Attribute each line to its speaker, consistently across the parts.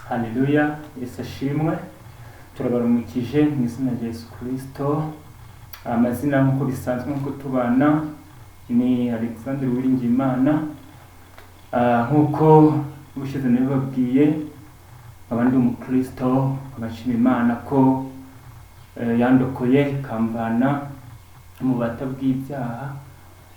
Speaker 1: Haleluya, Yesu ashimwe. Turabaramukije mu izina rya Yesu Kristo. Amazina nk'uko bisanzwe nk'uko tubana ni Alexander Uwiringiyimana. Nk'uko ubushize nabibabwiye, abandi umukristo abashima Imana ko yandokoye ikamvana mu bata bw'ibyaha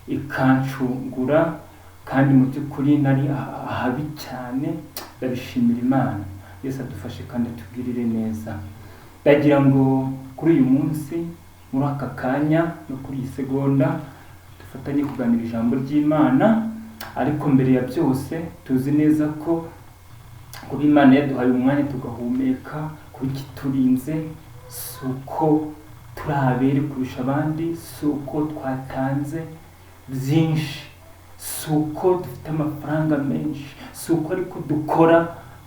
Speaker 1: ikancungura, kandi mu by'ukuri nari ahabi cyane. Ndabishimira Imana. Yesu adufashe kandi atugirire neza. Ndagira ngo kuri uyu munsi muri aka kanya no kuri iyi segonda dufatanye kuganira ijambo ry'Imana, ariko mbere ya byose tuzi neza ko kuba Imana yaduhaye umwanya tugahumeka, kuba ikiturinze, si uko turi abere kurusha abandi, si uko twatanze byinshi, si uko dufite amafaranga menshi, si uko ariko dukora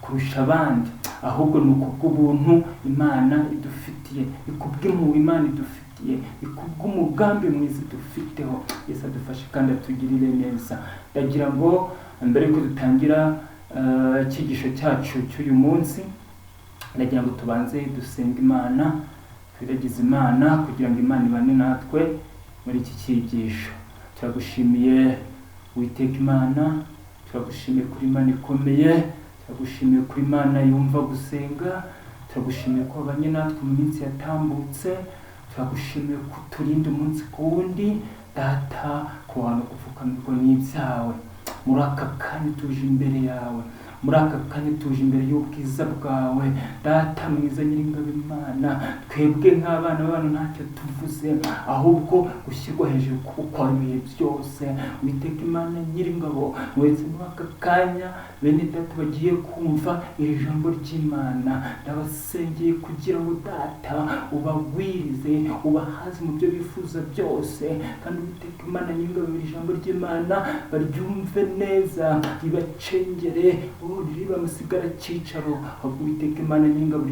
Speaker 1: kurusha abandi, ahubwo ni kubw'ubuntu Imana idufitiye, ni kubw'impuhwe Imana idufitiye, ni kubw'umugambi mwiza idufiteho. Yesu adufashe kandi atugirire neza. Ndagira ngo mbere yuko dutangira icyigisho cyacu cy'uyu munsi, ndagira ngo tubanze dusenga Imana, twiragize Imana kugira ngo Imana ibane natwe muri iki cyigisho. Turagushimiye Uwiteka Imana, turagushimiye kuri Imana ikomeye, turagushimiye kuri Imana yumva gusenga, turagushimiye ko wabanye natwe mu minsi yatambutse, turagushimiye ko uturinda umunsi ku wundi. Data, ku bantu gupfukamirwa n'ibyawe, muri aka kanya tuje imbere yawe, muri aka kanya tuje imbere y'ubwiza bwawe. Data mwiza Nyiringabo Imana, twebwe nk'abana b'abantu ntacyo tuvuze, ahubwo gushyirwa hejuru kwa ibihe byose. Uwiteka Imana Nyiringabo, wese muri aka kanya bene data bagiye kumva iri jambo ry'Imana, ndabasengeye kugira ngo Data ubagwirize, ubahaze mu byo bifuza byose, kandi Uwiteka Imana Nyiringabo iri jambo ry'Imana baryumve neza, ribacengere riba musigara cyicaro, ahubwo Uwiteka Imana Nyiringabo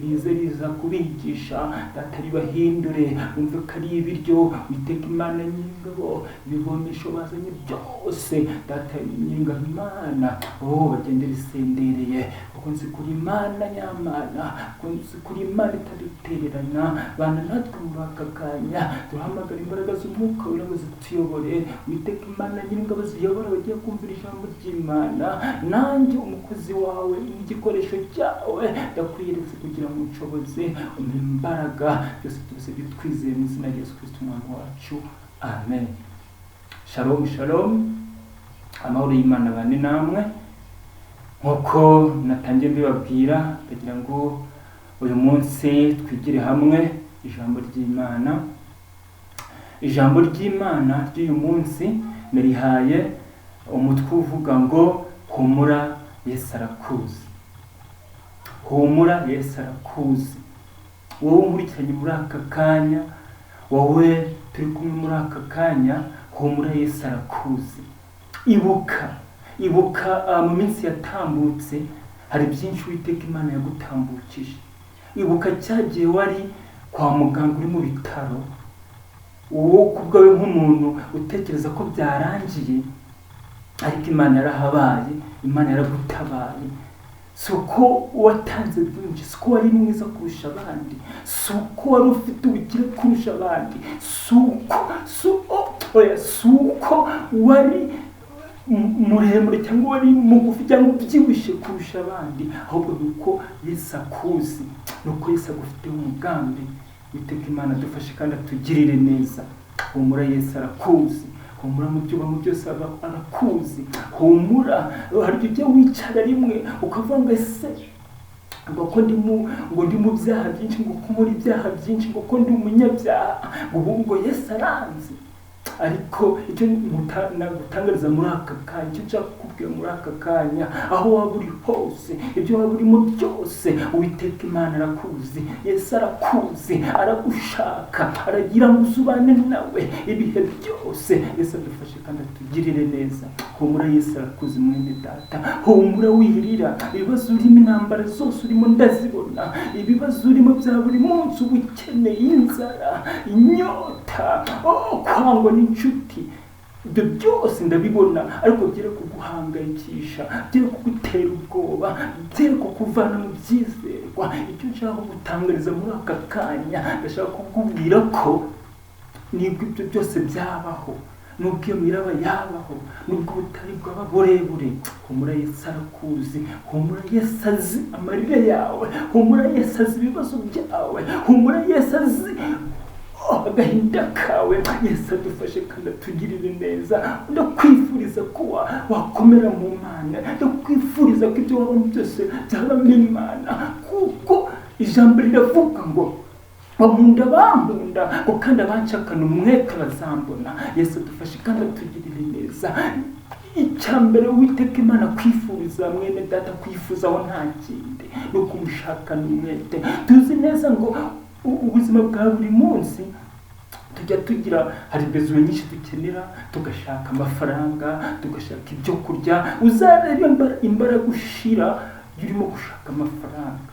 Speaker 1: rize riza kubigisha. Data ribahindure, umve ko ari ibiryo. Uwiteka Imana Nyiringabo, ibivomesho bazanye byose, Data Nyiringabo Imana, bagende bisendereye, kuko nzi kuri Imana nyamana, kuko nzi kuri Imana itadutererana. Bana natwe muri aka kanya duhamagara imbaraga z'umwuka wera ngo zituyobore. Uwiteka Imana Nyiringabo ziyobora abagiye kumvira ijambo ry'Imana. Nanjye umukozi wawe n'igikoresho cyawe ndakwiyeretse kugira ngo unshoboze, umpe imbaraga. Byose tubisabye twizeye mu izina rya Yesu Kristo umwami wacu, amen. Shalom shalom, amahoro y'Imana abane namwe. Nk'uko natangiye mbibabwira, ndagira ngo uyu munsi twigire hamwe ijambo ry'Imana. Ijambo ry'Imana ry'uyu munsi narihaye umutwe uvuga ngo humura Yesu arakuzi. Humura Yesu arakuzi. Wowe unkurikiranye muri aka kanya, wowe turi kumwe muri aka kanya, humura Yesu arakuzi. Ibuka mu minsi yatambutse hari byinshi Uwiteka Imana yagutambukije. Ibuka cyagiye wari kwa muganga uri mu bitaro, wowe kubwawe nk'umuntu utekereza ko byarangiye, ariko Imana yarahabaye, Imana yaragutabaye. Si uko watanze byinshi, si uko wari mwiza kurusha abandi, si uko wari ufite ubukire kurusha abandi, si uko wari muremure cyangwa wari mugufi cyangwa ubyibushye kurusha abandi, ahubwo ni uko Yesu akuzi, ni uko Yesu agufiteho umugambi. Uwiteka Imana adufashe kandi atugirire neza. Humura Yesu arakuzi. Humura mu byo ubamo byose arakuzi. Humura, hari ibyo wicara rimwe ukavuga ngo ese ngo ndi mu byaha byinshi, ngo kumura ibyaha byinshi, ngo ko ndi umunyabyaha, ngo Yesu aranzi. Ariko icyo nagutangariza muri aka kanya, icyo nshaka kukubwira muri aka kanya, aho waba uri hose, ibyo waba urimo byose, Uwiteka Imana arakuzi. Yesu arakuzi, aragushaka, aragira ngo uzubane nawe ibihe byose. Yesu adufashe kandi atugirire neza. Humura Yesu arakuzi mwene data. Humura wirira, ibibazo urimo, intambara zose urimo ndazibona, ibibazo urimo bya buri munsi, uba ukeneye inzara, inyota, kwangwa n'inshuti, ibyo byose ndabibona, ariko byere kuguhangayikisha, byere kugutera ubwoba, byere kukuvana mu byizerwa. Icyo nshaka gutangariza muri aka kanya, ndashaka kukubwira ko nibwo ibyo byose byabaho, nubwo iyo miraba yabaho, nubwo ubutari bwaba burebure, humura Yesu arakuzi, humura Yesu azi amarira yawe, humura Yesu azi ibibazo byawe, humura Yesu azi agahinda kawe. Yesu adufashe kandi atugirire neza. Ndakwifuriza kuba wakomera mu Mana, ndakwifuriza ko ibyo wabona byose byabamo Imana, kuko ijambo riravuga ngo bankunda bankunda ngo kandi abanshakana umwete bazambona. Yesu adufashe kandi atugirire neza. Icyambere Uwiteka Imana kwifuriza mwene data, kwifuzaho nta kindi, no kumushakana umwete. Tuzi neza ngo ubuzima bwa buri munsi tujya tugira, hari bezuwe nyinshi dukenera, tugashaka amafaranga, tugashaka ibyo kurya. Uzarebe imbaraga ushira urimo gushaka amafaranga,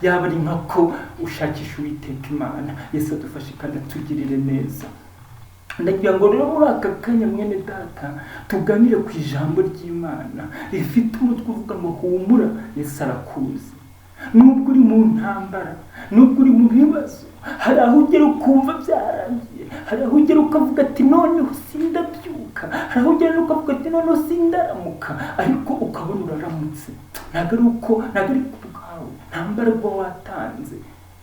Speaker 1: yaba ari nkako ushakisha Uwiteka Imana. Yesu adufashe kandi atugirire neza. Ndagira ngo rero muri aka kanya mwene data tuganire ku ijambo ry'Imana rifite umutwe uvuga ngo humura Yesu arakuzi. Nubwo uri mu ntambara, nubwo uri mu bibazo, hari aho ugera ukumva byarangiye, hari aho ugera ukavuga ati noneho sindabyuka, hari aho ugera ukavuga ati noneho sindaramuka, ariko ukabona uraramutse. Ntabwo ari ku bwawe, nta mbaraga watanze,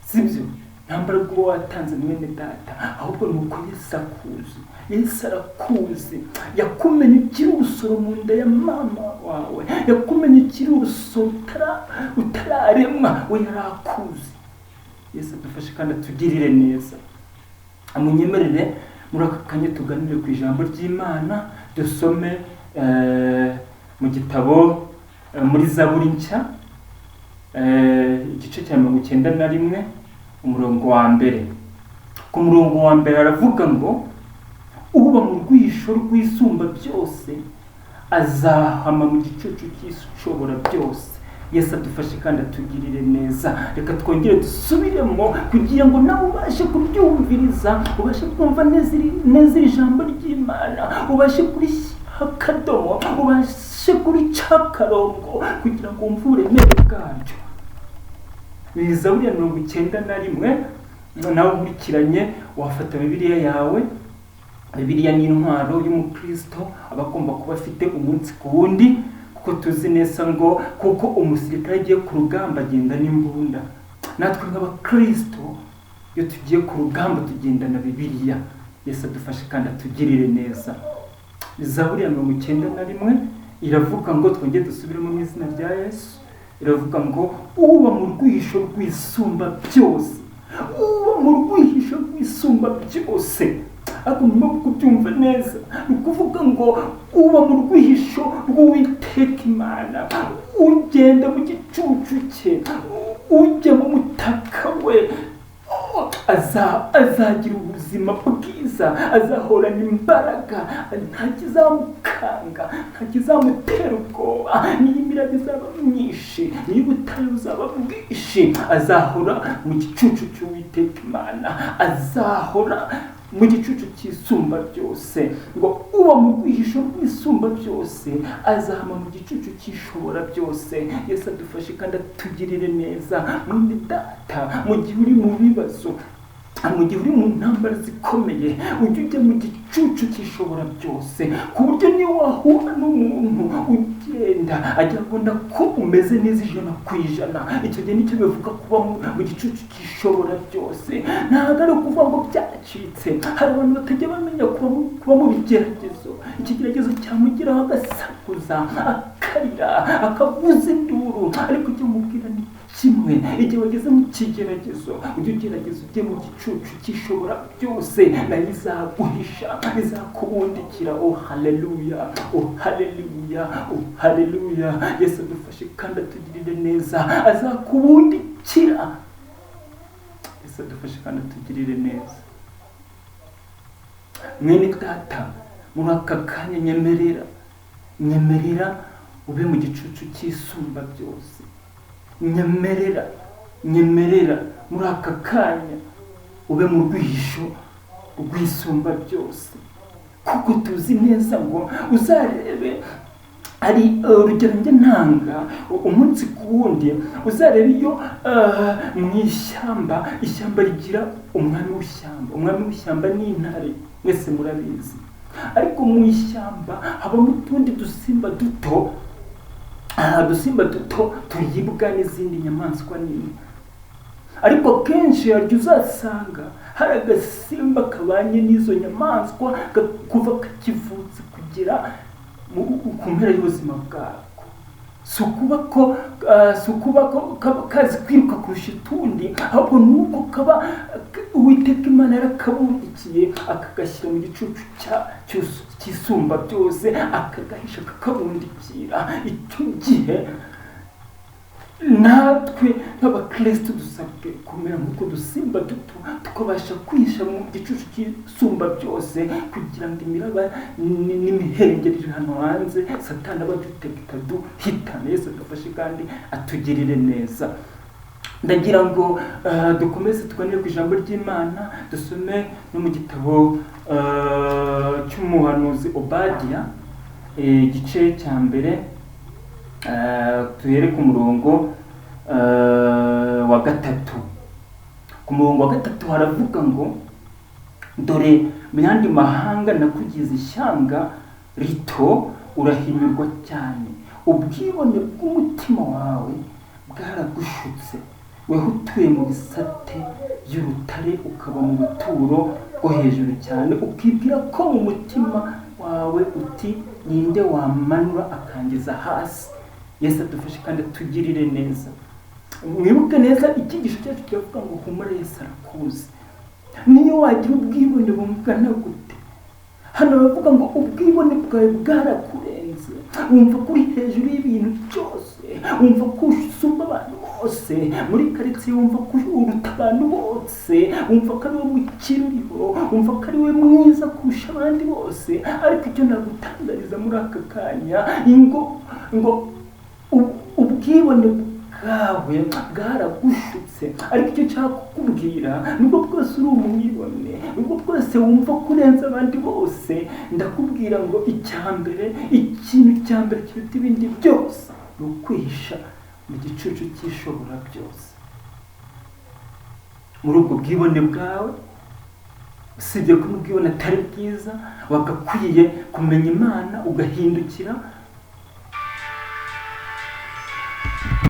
Speaker 1: sibyo? Nta mbaraga watanze mwene data, ahubwo ni uko Yesu akuzi. Yesu arakuzi, yakumenye ukiri urusoro mu nda ya mama wawe, yakumenye ukiri urusoro utararemwa, we yarakuzi. Yesu adufashe kandi atugirire neza. Amunyemerere muri aka kanya tuganire ku ijambo ry'Imana. Dusome mu gitabo muri Zaburi nshya, igice cya 91 umurongo wa mbere. Ku murongo wa mbere aravuga ngo uba mu rwisho rw'isumba byose azahama mu gicucu cy'ishobora byose. Yesu adufashe kandi atugirire neza. Reka twongere dusubiremo kugira ngo nawe ubashe kubyumviriza, ubashe kumva neza ijambo ry'Imana, ubashe kurishyira akadomo, ubashe kurica akarongo kugira ngo wumve uburemere bwaryo. Ni Zaburi ya 91. Nawe nkurikiranye wafata Bibiliya yawe. Bibiliya ni intwaro y'umukristo aba agomba kuba afite umunsi ku wundi, kuko tuzi neza ngo kuko umusirikare agiye ku rugamba agenda n'imbunda. Natwe nk'abakristo iyo tugiye ku rugamba tugendana Bibiliya. Yesu adufashe kandi atugirire neza. Zaburi ya 91 iravuga ngo, twongeye dusubiremo mu izina rya Yesu, iravuga ngo uba mu rwisho rw'isumba byose, uba mu rwisho rw'isumba byose. Agomba kubyumva neza, ni ukuvuga ngo uba mu rwihisho rw'Uwiteka Imana, ugenda mu gicucu cye, ujya mu mutaka we, azagira ubuzima bwiza, azahorana imbaraga, nta kizamukanga, nta kizamutera ubwoba. Niyo imiraba izaba myinshi, niyo ubutayu buzaba bwinshi, azahora mu gicucu cy'Uwiteka Imana, azahora mu gicucu cy'isumba byose. Ngo uba mu rwihisho rw'isumba byose azahama mu gicucu cy'ishobora byose. Yesu adufashe kandi atugirire neza. Mwene data, mu gihe uri mu bibazo, mu gihe uri mu ntambara zikomeye, ujye ujya mu gicucu cy'ishobora byose, ku buryo niyo wahura n'umuntu ugenda ajya abona ko umeze neza 100%. Icyo gihe nicyo bivuga kuba mu gicucu cy'ishobora byose. Ntabwo ari ukuvuga ngo byacitse. Hari abantu batajya bamenya kuba mu bigeragezo. Ikigeragezo cyamugeraho agasakuza, akarira, akavuza induru, ariko ujye umubwira ni kimwe. Igihe wageze mu kigeragezo, ujye ugerageza ujye mu gicucu cy'ishobora byose, nayo izaguhisha, izakubundikira. Oh haleluya, oh haleluya, oh haleluya. Yesu adufashe kandi atugirire neza, azakubundikira. Yesu adufashe kandi atugirire neza. Mwene data, muri aka kanya nyemerera ube mu gicucu cy'isumba byose. Nyemerera muri aka kanya ube mu rwihisho rw'isumba byose. kuko tuzi neza ngo uzarebe ari urugero njye ntanga umunsi ku wundi, uzarebe iyo mu ishyamba rigira umwami w'ishyamba ni intare, mwese murabizi. Ariko mu ishyamba habamo utundi dusimba duto turibwa n'izindi nyamaswa nini. Ariko kenshi harya uzasanga hari agasimba kabanye n'izo nyamaswa kuva kakivutse kugera ku mpera y'ubuzima bwako. Si ukuba ko kaba kazi kwiruka kurusha utundi, ahubwo nuko kaba Uwiteka Imana yarakabundikiye akagashyira mu gicucu cy'isumba byose, akagahisha kakabundikira. Icyo gihe natwe nk'abakristo dusabwe kumera nk'uko dusimba duto, tukabasha kwihisha mu gicucu cy'isumba byose, kugira ngo imiraba n'imihengeri iri hano hanze Satani aba adutegeka duhitane. Yesu adufashe kandi atugirire neza. Ndagira ngo dukomeze tuganire ku ijambo ry'Imana, dusome no mu gitabo cy'umuhanuzi Obadiya, igice cya mbere, tuhere ku murongo wa 3. Ku murongo wa 3 haravuga ngo, dore mu yandi mahanga nakugize ishyanga rito, urahimirwa cyane, ubwibone bw'umutima wawe bwaragushutse, weho utuye mu bisate by'urutare, ukaba mu buturo bwo hejuru cyane, ukibwira ko mu mutima wawe uti ninde wamanura akangiza hasi. Yesu adufashe kandi atugirire neza. Mwibuke neza icyigisho cyacu kiravuga ngo humura, Yesu arakuzi. Niyo wagira ubwibone bungana gute, hano bavuga ngo ubwibone bwawe bwarakurenze, wumva kuri hejuru y'ibintu byose, wumva ko usumba abantu bose muri karitsiye, wumva ko uruta abantu bose, wumva ko ari wowe mukiri uriho, wumva ko ari wowe mwiza kurusha abandi bose. Ariko icyo nagutangariza muri aka kanya, ngo ubwibone bwawe bwaragushutse. Ariko icyo nshaka kukubwira, nubwo bwose uri umwibone, nubwo bwose wumva kurenza abandi bose, ndakubwira ngo ikintu cya mbere kiruta ibindi byose ni ukwihisha mu gicucu cy'ishobora byose. Muri ubwo bwibone bwawe, usibye ko ubwibone atari bwiza, wagakwiye kumenya Imana, ugahindukira